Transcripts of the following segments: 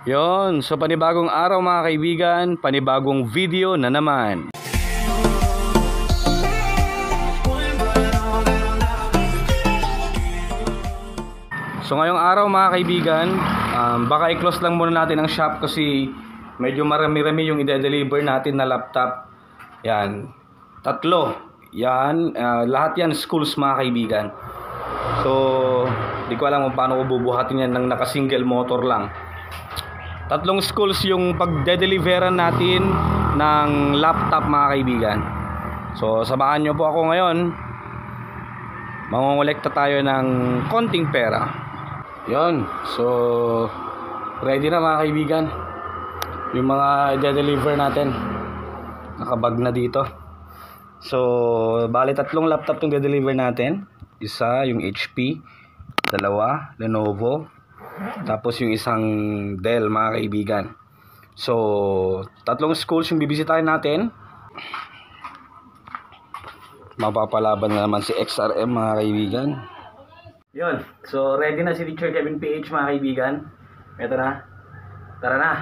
Yon, so panibagong araw mga kaibigan, panibagong video na naman. So ngayong araw mga kaibigan, baka i-close lang muna natin ang shop kasi medyo marami-rami yung i-deliver natin na laptop. Yan, 3. Yan, lahat yan schools mga kaibigan. So, di ko alam kung paano ko bubuhatin yan ng naka-single motor lang. 3 schools yung pagde-deliveran natin ng laptop mga kaibigan. So samahan nyo po ako ngayon. Mangongolekta tayo ng konting pera. Yon. So ready na mga kaibigan yung mga i-deliver natin. Nakabag na dito. So bali 3 laptop yung i-deliver natin. Isa yung HP, 2 Lenovo, tapos yung isang Dell mga kaibigan. So 3 schools yung bibisitahin natin. Mapapalaban na naman si XRM mga kaibigan. Yun, so ready na si Teacher Kevin PH mga kaibigan. Ito na. Tara na.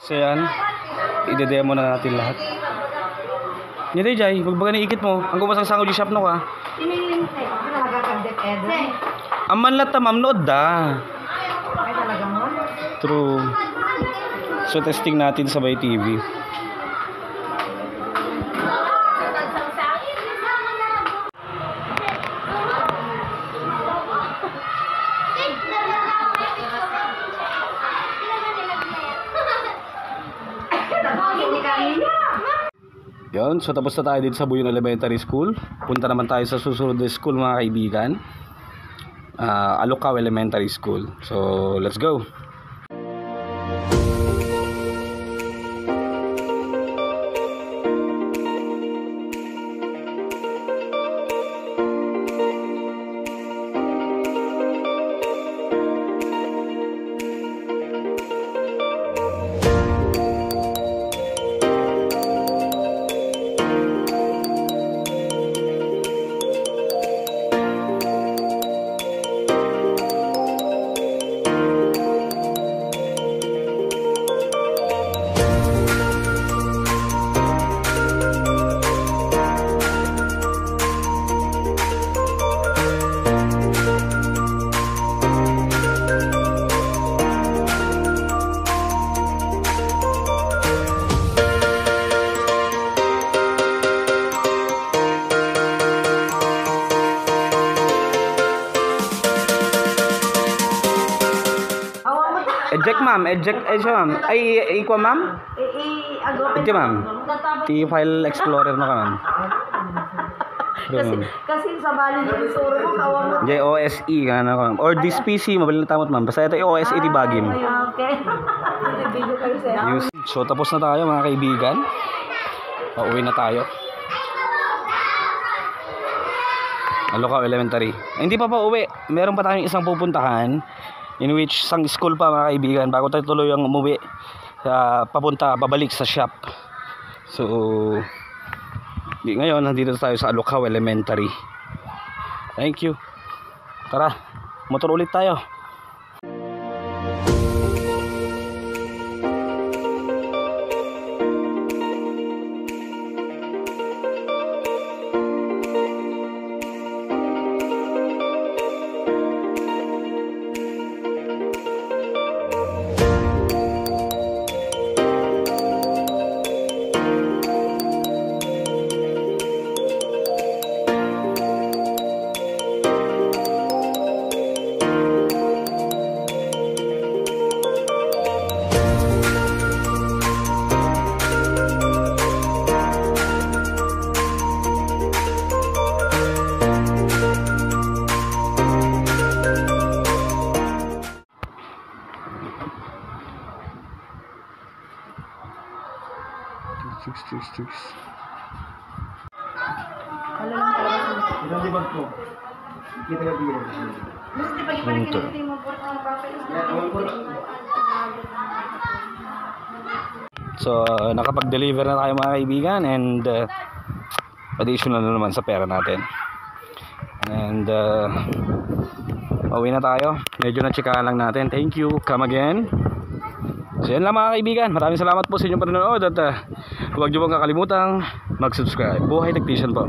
So yan, i-demo na natin lahat. Hindi Jay, magbaga na ikit mo. Ang gumasang sangod yung shop no ka. Inilintay. Nagkakagdep edo. Aman lahat tamam nood da. Ay talaga mo? True. So testing natin sa Bay TV. Yun, so tapos na tayo dito sa Buyon Elementary School. Punta naman tayo sa susunod na school mga kaibigan, Alukaw Elementary School. So let's go. Eject ma'am, eject ma'am. Ay, ikwa ma'am? Eject ma'am. T-file explorer na ka ma'am. Kasi sa bali ng suro mo, kawang mo. JOSE ka na ma'am. Or this PC, mabalik na tamot ma'am. Basta ito yung OSE di bagim. Okay. Video kayo sa'yo. So tapos na tayo mga kaibigan. Pauwi na tayo. Alukaw Elementary. Hindi pa uwi. Meron pa tayong isang pupuntahan. In which isang school pa mga kaibigan bago tayo tuloy ang umuwi babalik sa shop. So ngayon nandito tayo sa Alukaw Elementary. Thank you. Tara, motor ulit tayo. 666. Ano lang talaga. Ilang libag po? Kita ka bilang. Mas di pa Ano to? kinukutin mo po ang papel. So, nakapag-deliver na tayo mga kaibigan and additional na naman sa pera natin. And pauwi na tayo. Medyo na-checkaan lang natin. Thank you. Come again. So, yan lang mga kaibigan. Maraming salamat po sa inyong panonood at huwag niyo pong kakalimutang mag-subscribe. Buhay Technician po.